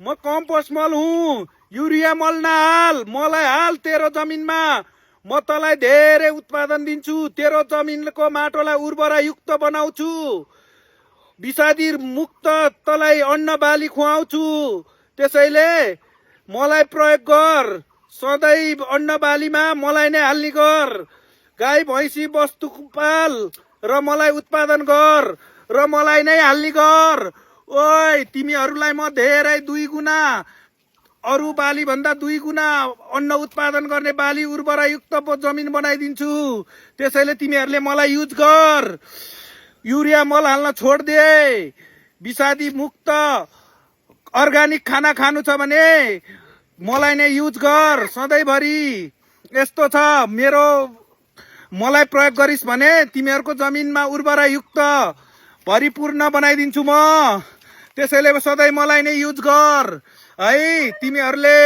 म कम्पोस्ट मल हुँ, युरिया मल नहाल, मलाई हाल तेरो जमिनमा। म तँलाई धेरै उत्पादन दिन्छु, तेरो जमिनको माटोलाई उर्वरा युक्त बनाउँछु, विषादी मुक्त तँलाई अन्न बाली खुवाउँछु। त्यसैले मलाई प्रयोग गर, सधैँ अन्न बालीमा मलाई नै हाल्ने गर। गाई भैँसी वस्तु पाल र मलाई उत्पादन गर र मलाई नै हाल्ने गर। ओइ तिमीहरूलाई म धेरै 2 गुणा अरू बाली भन्दा 2 गुणा अन्न उत्पादन गर्ने बाली उर्वरा युक्त जमिन बनाइदिन्छु। त्यसैले तिमीहरूले मलाई युज गर। युरिया मल हाल्न छोड दे। विषादी मुक्त अर्गानिक खाना खानु छ भने मलाई नै युज गर सधैँभरि। यस्तो छ, मलाई प्रयोग गरिस् भने तिमीहरूको जमिनमा उर्वरा युक्त भरिपूर्ण बनाइदिन्छु म। त्यसैले सधैँ मलाई नै युज गर है। तिमीहरूले